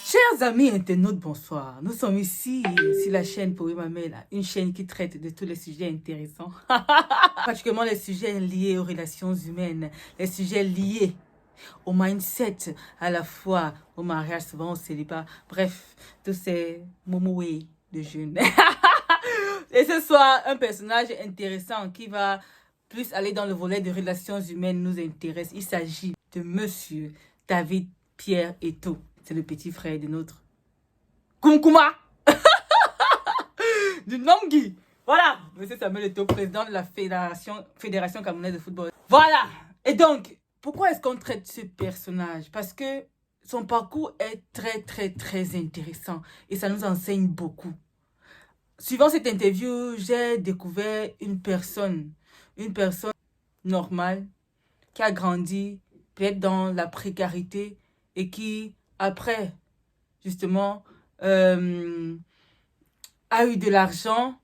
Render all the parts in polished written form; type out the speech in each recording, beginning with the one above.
Chers amis internautes, bonsoir. Nous sommes ici sur la chaîne Poé Mamel, une chaîne qui traite de tous les sujets intéressants. Particulièrement les sujets liés aux relations humaines, les sujets liés au mindset, à la fois au mariage, souvent au célibat. Bref, tous ces momoués de jeunes. Et ce soir, un personnage intéressant qui va plus aller dans le volet de relations humaines nous intéresse. Il s'agit de Monsieur David Pierre Eto'o. C'est le petit frère de notre Kumkuma du Nongui. Voilà, Monsieur Samuel Eto'o, président de la Fédération Camerounaise de football. Voilà. Et donc, pourquoi est-ce qu'on traite ce personnage? Parce que son parcours est très intéressant et ça nous enseigne beaucoup. Suivant cette interview, j'ai découvert une personne normale qui a grandi peut-être dans la précarité et qui, après, justement, a eu de l'argent,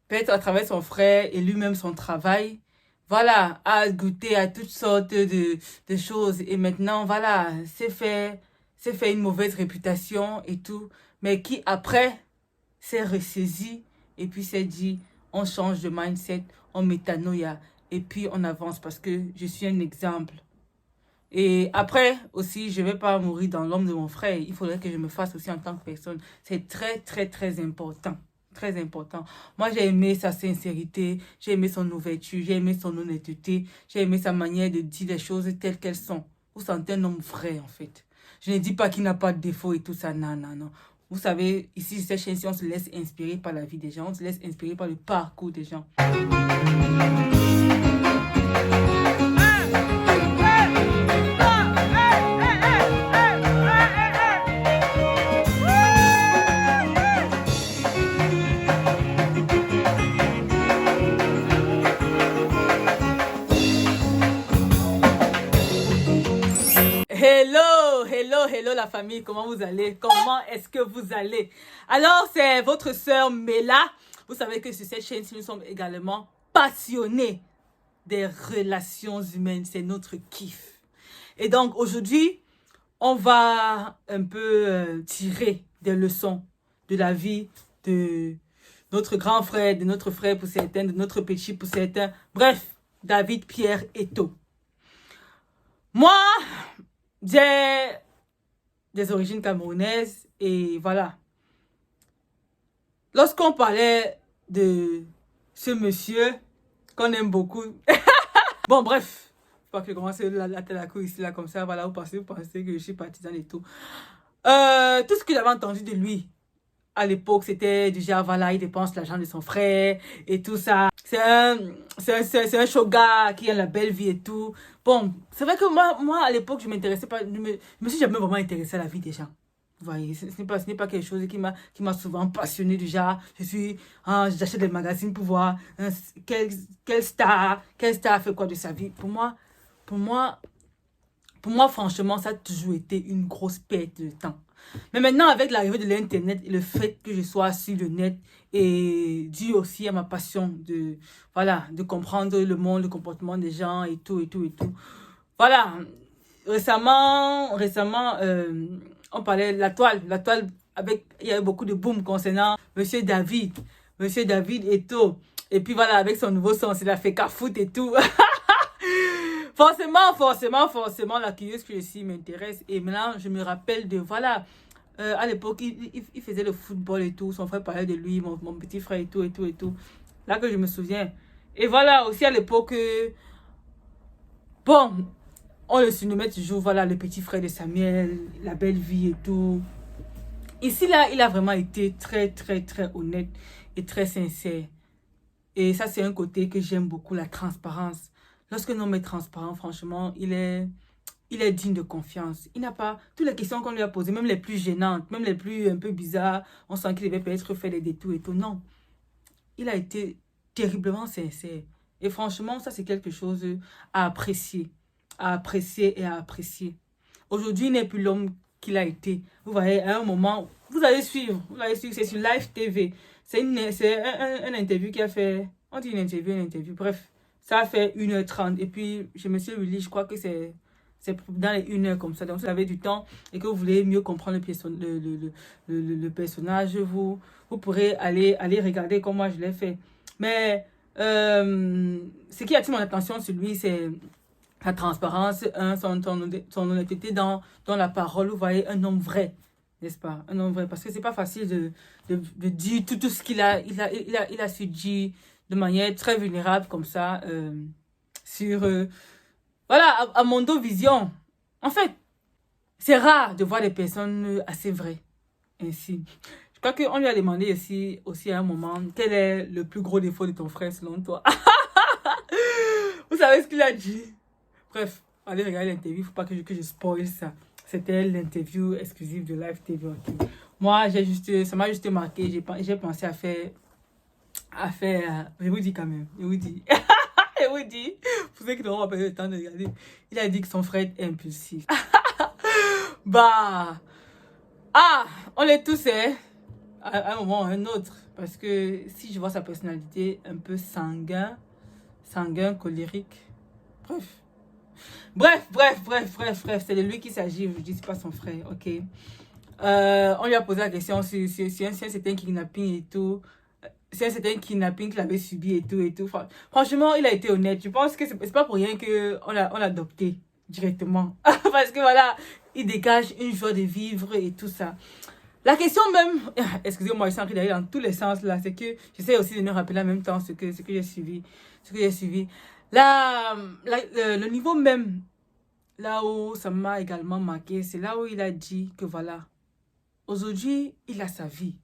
peut-être à travers son frère et lui-même son travail, voilà, a goûté à toutes sortes de choses et maintenant, voilà, s'est fait une mauvaise réputation et tout, mais qui, après, s'est ressaisi et puis s'est dit, on change de mindset, on métanoïa et puis on avance parce que je suis un exemple. Et après aussi, je ne vais pas mourir dans l'ombre de mon frère. Il faudrait que je me fasse aussi en tant que personne. C'est très important. Très important. Moi, j'ai aimé sa sincérité, j'ai aimé son ouverture, j'ai aimé son honnêteté, j'ai aimé sa manière de dire les choses telles qu'elles sont. Vous sentez un homme vrai, en fait. Je ne dis pas qu'il n'a pas de défaut et tout ça, non. Vous savez, ici, cette chaîne-ci, on se laisse inspirer par la vie des gens, on se laisse inspirer par le parcours des gens. Hello la famille, comment vous allez? Comment est-ce que vous allez? Alors, c'est votre sœur Mela. Vous savez que sur cette chaîne, nous sommes également passionnés des relations humaines. C'est notre kiff. Et donc, aujourd'hui, on va un peu tirer des leçons de la vie de notre grand frère, de notre frère pour certains, de notre petit pour certains. Bref, David Pierre Eto'o. Moi, j'ai des origines camerounaises et voilà. Lorsqu'on parlait de ce monsieur qu'on aime beaucoup, bon bref, pas que je commence la tête à couille ici là comme ça, voilà, vous pensez que je suis partisane et tout. Tout ce que j'avais entendu de lui à l'époque, c'était du genre, voilà, il dépense l'argent de son frère et tout ça. C'est un shoga qui a la belle vie et tout. Bon, c'est vrai que moi à l'époque, je m'intéressais pas, je me suis jamais vraiment intéressé à la vie des gens. Vous voyez, ce n'est pas quelque chose qui m'a souvent passionné du genre. J'achète des magazines pour voir quelle star fait quoi de sa vie. Pour moi, franchement, ça a toujours été une grosse perte de temps. Mais maintenant, avec l'arrivée de l'Internet et le fait que je sois sur le net et dû aussi à ma passion de comprendre le monde, le comportement des gens et tout. Voilà, récemment, on parlait de la toile il y a eu beaucoup de boom concernant Monsieur David Eto'o. Et puis voilà, avec son nouveau son, c'est la Feka Foot et tout. Forcément, la curieuse que je suis m'intéresse. Et maintenant, je me rappelle de, voilà, à l'époque, il faisait le football et tout. Son frère parlait de lui, mon petit frère et tout. Là que je me souviens. Et voilà, aussi à l'époque, bon, on le surnommait toujours, voilà, le petit frère de Samuel, la belle vie et tout. Ici, là, il a vraiment été très honnête et très sincère. Et ça, c'est un côté que j'aime beaucoup, la transparence. Lorsque un homme est transparent, franchement, il est digne de confiance. Il n'a pas toutes les questions qu'on lui a posées, même les plus gênantes, même les plus un peu bizarres. On sent qu'il devait peut-être faire des détours et tout. Non, il a été terriblement sincère. Et franchement, ça, c'est quelque chose à apprécier. Aujourd'hui, il n'est plus l'homme qu'il a été. Vous voyez, à un moment, vous allez suivre, c'est sur Live TV. C'est un interview qui a fait, on dit une interview, bref. Ça a fait 1h30 et puis je me suis relis, je crois que c'est C'est dans les 1 heure comme ça. Donc, si vous avez du temps et que vous voulez mieux comprendre le personnage, vous pourrez aller regarder comme moi je l'ai fait. Mais ce qui attire mon attention sur lui, c'est la transparence, son honnêteté dans la parole. Vous voyez, un homme vrai, n'est-ce pas? Un homme vrai. Parce que c'est pas facile de dire tout ce qu'il a su dire de manière très vulnérable comme ça sur... voilà, à Mondo Vision. En fait, c'est rare de voir des personnes assez vraies. Ainsi. Je crois qu'on lui a demandé aussi à un moment, quel est le plus gros défaut de ton frère selon toi? Vous savez ce qu'il a dit? Bref, allez regarder l'interview, il ne faut pas que je spoil ça. C'était l'interview exclusive de Live TV. Okay. Moi, ça m'a juste marqué, j'ai pensé à faire, je vous dis quand même, je vous dis. Je vous dis, pour ceux qui n'auront pas eu le temps de regarder, il a dit que son frère est impulsif. Bah, on est tous, hein, à un moment ou à un autre. Parce que si je vois sa personnalité un peu sanguin, colérique, bref, c'est de lui qu'il s'agit, je dis, c'est pas son frère, ok. On lui a posé la question si c'était un kidnapping et tout. C'est un certain kidnapping qu'il avait subi et tout. Franchement, il a été honnête. Je pense que c'est pas pour rien qu'on l'a adopté directement. Parce que voilà, il dégage une joie de vivre et tout ça. La question même, excusez-moi, je suis en train d'aller dans tous les sens là, c'est que j'essaie aussi de me rappeler en même temps ce que j'ai suivi. Le niveau même, là où ça m'a également marqué, c'est là où il a dit que voilà, aujourd'hui, il a sa vie.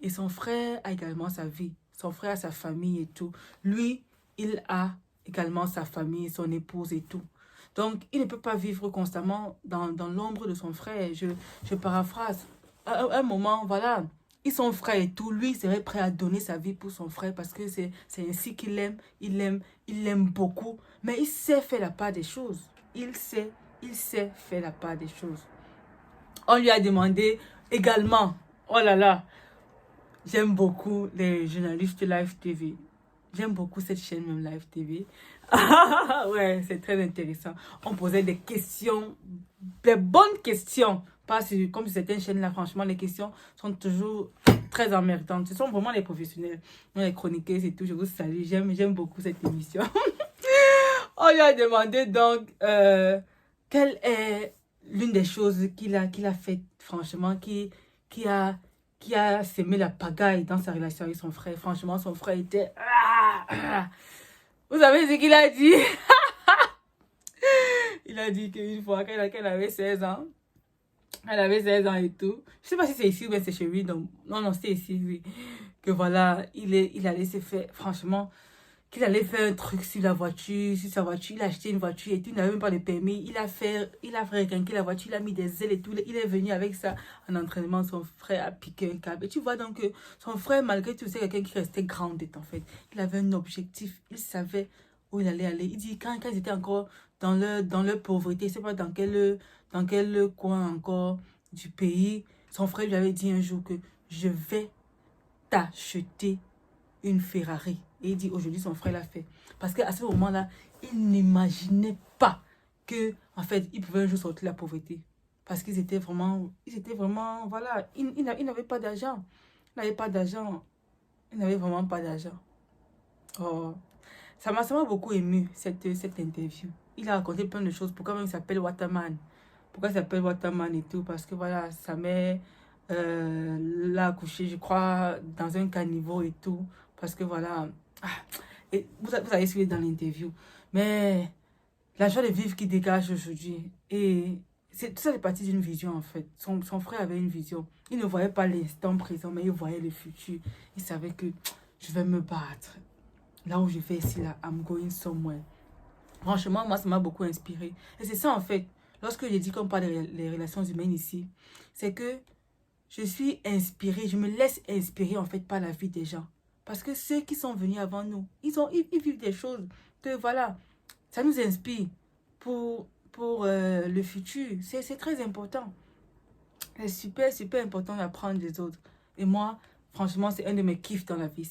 Et son frère a également sa vie. Son frère a sa famille et tout. Lui, il a également sa famille, son épouse et tout. Donc, il ne peut pas vivre constamment dans l'ombre de son frère. Je paraphrase. À un moment, voilà, ils sont frères et tout. Lui, il serait prêt à donner sa vie pour son frère parce que c'est ainsi qu'il l'aime. Il l'aime beaucoup. Mais il sait faire la part des choses. Il sait faire la part des choses. On lui a demandé également, oh là là, j'aime beaucoup les journalistes Live TV. J'aime beaucoup cette chaîne même Live TV. Ouais, c'est très intéressant. On posait des questions, des bonnes questions. Pas comme sur certaines chaînes là, franchement, les questions sont toujours très emmerdantes. Ce sont vraiment les professionnels, les chroniqueurs et tout. Je vous salue, j'aime beaucoup cette émission. On lui a demandé donc quelle est l'une des choses qu'il a fait, franchement, qui a semé la pagaille dans sa relation avec son frère. Franchement, son frère était... Vous savez ce qu'il a dit? Il a dit qu'une fois qu'elle avait 16 ans, elle avait 16 ans et tout. Je sais pas si c'est ici ou bien c'est chez lui. Donc, non, c'est ici, oui. Que voilà, il allait se faire, franchement, qu'il allait faire un truc sur la voiture, sur sa voiture. Il a acheté une voiture et tout, il n'avait même pas de permis. Il a fait requinquer la voiture, il a mis des ailes et tout. Il est venu avec ça en entraînement. Son frère a piqué un câble. Et tu vois donc que son frère, malgré tout, c'est quelqu'un qui restait grounded en fait. Il avait un objectif, il savait où il allait aller. Il dit quand ils étaient encore dans leur pauvreté, je sais pas dans quel coin encore du pays, son frère lui avait dit un jour que je vais t'acheter une Ferrari. Et il dit aujourd'hui son frère l'a fait. Parce qu'à ce moment-là, il n'imaginait pas que, en fait, il pouvait un jour sortir de la pauvreté. Parce qu'ils étaient vraiment, voilà, il n'avait pas d'argent. Il n'avait pas d'argent. Il n'avait vraiment pas d'argent. Oh, ça m'a beaucoup ému, cette interview. Il a raconté plein de choses. Pourquoi même il s'appelle Waterman? Pourquoi il s'appelle Waterman et tout? Parce que voilà, sa mère l'a accouché, je crois, dans un caniveau et tout. Parce que voilà, et vous allez suivre dans l'interview. Mais la joie de vivre qui dégage aujourd'hui. Et tout ça est parti d'une vision en fait. Son frère avait une vision. Il ne voyait pas l'instant présent, mais il voyait le futur. Il savait que je vais me battre. Là où je vais ici, là, I'm going somewhere. Franchement, moi, ça m'a beaucoup inspiré. Et c'est ça en fait. Lorsque j'ai dit qu'on parle des relations humaines ici, c'est que je suis inspirée, je me laisse inspirer en fait par la vie des gens. Parce que ceux qui sont venus avant nous, ils vivent des choses que voilà, ça nous inspire pour le futur. C'est très important. C'est super important d'apprendre des autres. Et moi, franchement, c'est un de mes kiffs dans la vie.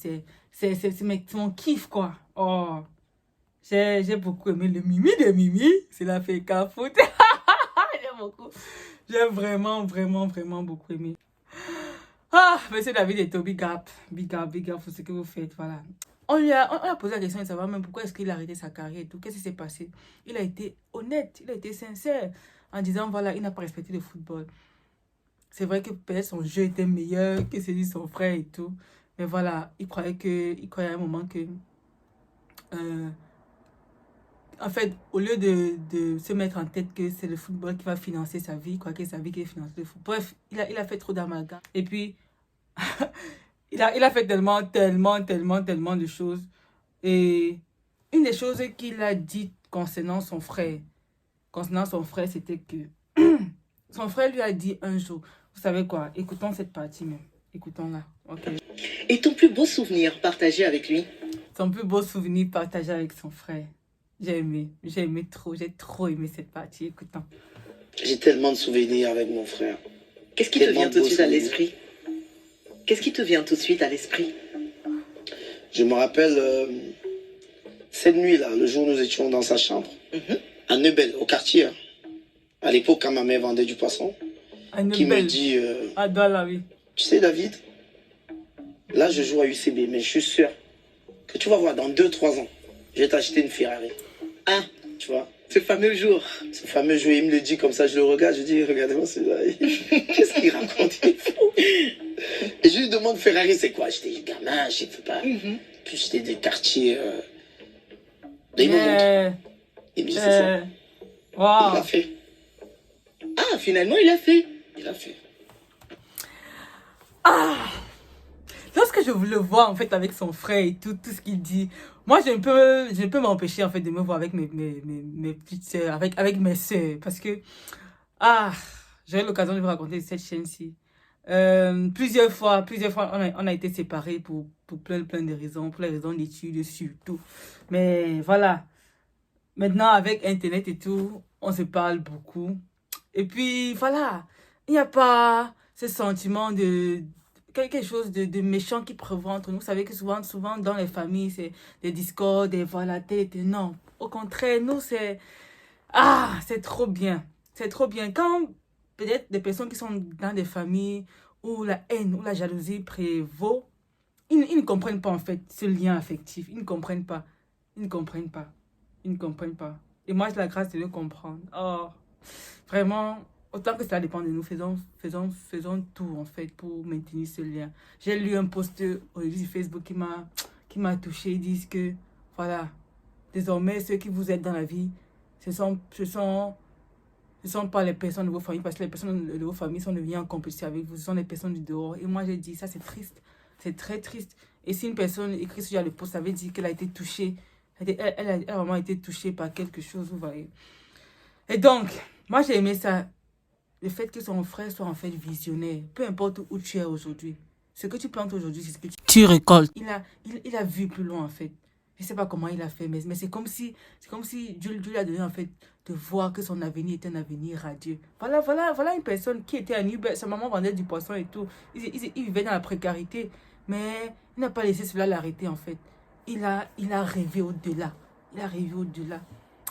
C'est mon kiff quoi. Oh, j'ai beaucoup aimé le Mimi de Mimi. C'est la fait qu'à foutre. J'aime beaucoup. J'ai vraiment, vraiment, vraiment beaucoup aimé. Ah, monsieur David et Toby, big up pour ce que vous faites, voilà. On a posé la question de savoir même pourquoi est-ce qu'il a arrêté sa carrière et tout. Qu'est-ce qui s'est passé? Il a été honnête, il a été sincère en disant, voilà, il n'a pas respecté le football. C'est vrai que peut-être son jeu était meilleur que celui de son frère et tout. Mais voilà, il croyait à un moment que... en fait, au lieu de se mettre en tête que c'est le football qui va financer sa vie, quoi que sa vie qui finance le football. Bref, il a fait trop d'amalgame. Et puis, il a fait tellement de choses. Et une des choses qu'il a dit concernant son frère, c'était que son frère lui a dit un jour, vous savez quoi, écoutons cette partie même. Écoutons-la, ok. Et ton plus beau souvenir partagé avec lui? Son plus beau souvenir partagé avec son frère. J'ai trop aimé cette partie, écoutons. J'ai tellement de souvenirs avec mon frère. Qu'est-ce qui te vient tout de suite à l'esprit? Qu'est-ce qui te vient tout de suite à l'esprit? Je me rappelle cette nuit-là, le jour où nous étions dans sa chambre, à Neubel, au quartier. À l'époque, quand ma mère vendait du poisson, qui me dit, tu sais David, là je joue à UCB, mais je suis sûr que tu vas voir dans 2-3 ans, je vais t'acheter une Ferrari. Ah, tu vois? ce fameux jour. Ce fameux jour, il me le dit comme ça, je le regarde, je dis, regardez-moi celui-là. Qu'est-ce qu'il raconte? Il est fou. Et je lui demande, Ferrari, c'est quoi? J'étais gamin, je ne sais pas. Puis j'étais des quartiers. Il me montre. Il me dit, c'est ça. Wow. Il l'a fait. Ah, finalement, il a fait. Il a fait. Ah! Lorsque je le vois en fait avec son frère et tout ce qu'il dit, moi je ne peux m'empêcher en fait de me voir avec mes petites soeurs, avec mes soeurs, parce que j'aurai l'occasion de vous raconter cette chaîne-ci. Plusieurs fois on a été séparés pour plein de raisons, pour les raisons d'études surtout. Mais voilà, maintenant avec internet et tout, on se parle beaucoup. Et puis voilà, il n'y a pas ce sentiment de quelque chose de méchant qui prévaut entre nous. Vous savez que souvent dans les familles, c'est des discords, des voilà, non. Au contraire, nous, c'est trop bien. C'est trop bien. Quand peut-être des personnes qui sont dans des familles où la haine, où la jalousie prévaut, ils ne comprennent pas en fait ce lien affectif. Ils ne comprennent pas. Ils ne comprennent pas. Ils ne comprennent pas. Et moi, j'ai la grâce de le comprendre. Oh, vraiment... Autant que ça dépend de nous, faisons tout en fait pour maintenir ce lien. J'ai lu un post aujourd'hui sur Facebook qui m'a touché. Ils disent que voilà, désormais ceux qui vous aident dans la vie, ce sont pas les personnes de vos familles, parce que les personnes de vos familles sont devenues en compétition avec vous, ce sont les personnes du dehors. Et moi j'ai dit ça, c'est triste, c'est très triste. Et si une personne écrit sur le post, ça veut dire qu'elle a été touchée, elle a vraiment été touchée par quelque chose, vous voyez. Et donc, moi j'ai aimé ça. Le fait que son frère soit en fait visionnaire, peu importe où tu es aujourd'hui, ce que tu plantes aujourd'hui, c'est ce que tu récoltes. Il a vu plus loin en fait. Je ne sais pas comment il a fait, mais c'est comme si Dieu lui a donné en fait de voir que son avenir est un avenir radieux. Voilà une personne qui était à Nubel, sa maman vendait du poisson et tout. Il vivait dans la précarité, mais il n'a pas laissé cela l'arrêter en fait. Il a rêvé au-delà. Il a rêvé au-delà.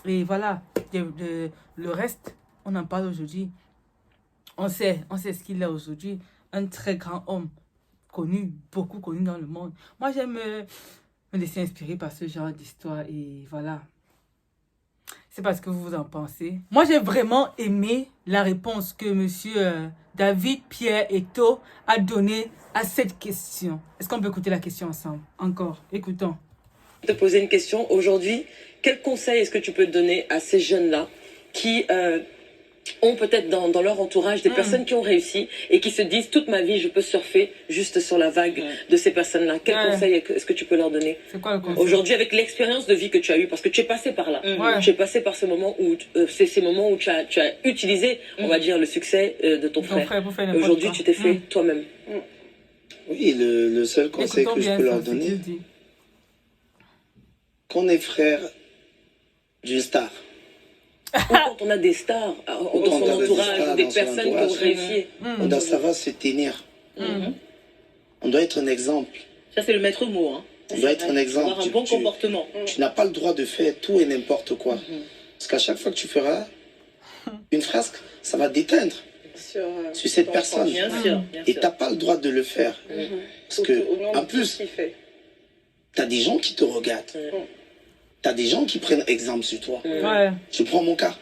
Et voilà, le reste, on en parle aujourd'hui. On sait ce qu'il est aujourd'hui. Un très grand homme, connu, beaucoup connu dans le monde. Moi, j'aime me laisser inspirer par ce genre d'histoire. Et voilà. C'est parce que vous en pensez. Moi, j'ai vraiment aimé la réponse que monsieur David Pierre Eto a donnée à cette question. Est-ce qu'on peut écouter la question ensemble? Encore, écoutons. Je vais te poser une question. Aujourd'hui, quel conseil est-ce que tu peux donner à ces jeunes-là qui... ont peut-être dans leur entourage des personnes qui ont réussi et qui se disent toute ma vie je peux surfer juste sur la vague de ces personnes-là. Quel conseil est-ce que tu peux leur donner? C'est quoi le conseil? Aujourd'hui, avec l'expérience de vie que tu as eue, parce que tu es passé par là, tu es passé par ce moment où ces moments où tu as utilisé, on va dire, le succès de ton frère. Aujourd'hui, tu t'es fait toi-même. Oui, le seul conseil que je peux leur donner, qu'on est frère d'une star. Quand on a des stars dans son entourage, des personnes qui ont réussi. On doit savoir se tenir. On doit être un exemple. Ça, c'est le maître mot. Hein. On doit être un exemple. Avoir un bon comportement. Tu n'as pas le droit de faire tout et n'importe quoi. Parce qu'à chaque fois que tu feras une frasque, ça va déteindre sur cette personne. Bien sûr. Et tu n'as pas le droit de le faire. Parce que, en plus, tu as des gens qui te regardent. Tu as des gens qui prennent exemple sur toi. Ouais. Je prends mon cas.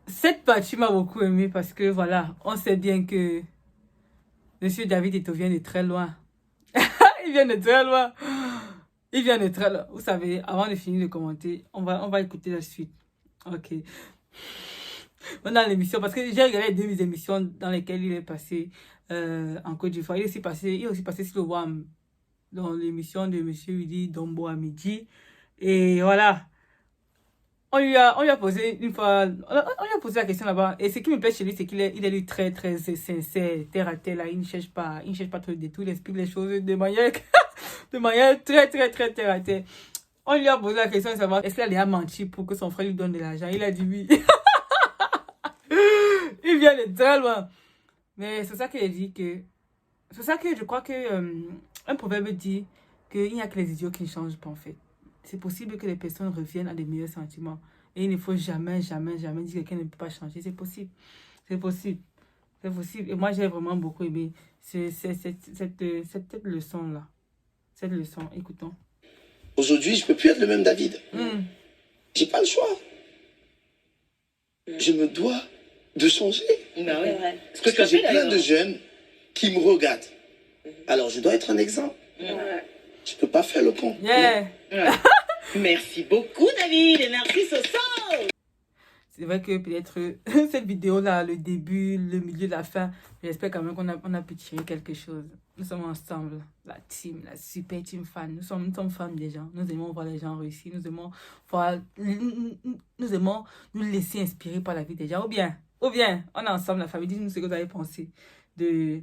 Cette partie m'a beaucoup aimé parce que voilà, on sait bien que Monsieur David Eto'o vient de très loin. Il vient de très loin. Il vient de très loin. Vous savez, avant de finir de commenter, on va écouter la suite. Ok. Dans l'émission, parce que j'ai regardé 2 émissions dans lesquelles il est passé en Côte d'Ivoire. Il est aussi passé sur le WAM, dans l'émission de Monsieur Willy Dombo à midi. Et voilà. On lui a posé une fois, on lui a posé la question là-bas. Et ce qui me plaît chez lui, c'est qu'il est lui très, très sincère, terre à terre, là. Il ne cherche pas trop de détours, il explique les choses de manière, de manière très, très, très terre à terre. On lui a posé la question de savoir est-ce qu'il a menti pour que son frère lui donne de l'argent. Il a dit oui. Il vient de très loin. Mais c'est ça qu'il a dit que... C'est ça que je crois que un proverbe dit qu'il n'y a que les idiots qui ne changent pas en fait. C'est possible que les personnes reviennent à des meilleurs sentiments. Et il ne faut jamais, jamais, jamais dire que quelqu'un ne peut pas changer. C'est possible. C'est possible. C'est possible. Et moi, j'ai vraiment beaucoup aimé cette leçon-là. Cette leçon. Écoutons. Aujourd'hui, je ne peux plus être le même David. J'ai pas le choix. Je me dois de changer. Bah oui. Parce que j'ai plein de jeunes qui me regardent. Alors, je dois être un exemple. Je ne peux pas faire le con. Yeah. Merci beaucoup, David, et merci, Soso. C'est vrai que peut-être cette vidéo-là, le début, le milieu, la fin, j'espère quand même qu'on a pu tirer quelque chose. Nous sommes ensemble, la team, la super team fan. Nous sommes fans des gens. Nous aimons voir les gens réussir. Nous aimons nous laisser inspirer par la vie des gens. Ou bien, on est ensemble, la famille. Dites-nous ce que vous avez pensé de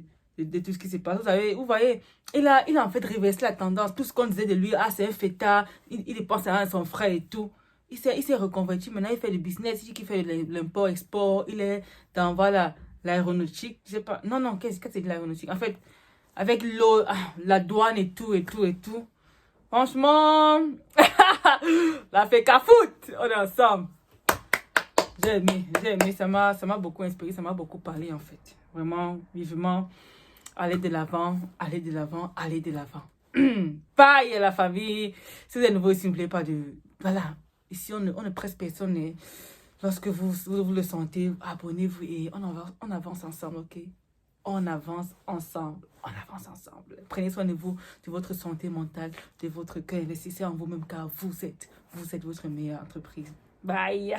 tout ce qui se passe. Vous voyez, il a en fait réversé la tendance. Tout ce qu'on disait de lui, c'est un fêtard, il pense à son frère et tout. Il s'est reconverti. Maintenant, il fait du business, il fait l'import-export. Il est dans, voilà, l'aéronautique. Je sais pas. Non, qu'est-ce que c'est de l'aéronautique? En fait, avec l'eau, la douane et tout. Franchement, la fait qu'à foot. On est ensemble. J'ai aimé. Ça m'a beaucoup inspiré, ça m'a beaucoup parlé en fait. Vraiment, vivement. Allez de l'avant. Bye la famille. Si vous êtes nouveau ici, n'oubliez pas de... Voilà. Ici, on ne presse personne. Et lorsque vous le sentez, abonnez-vous et on avance ensemble, ok? On avance ensemble. Prenez soin de vous, de votre santé mentale, de votre cœur. Investissez en vous-même car vous êtes votre meilleure entreprise. Bye.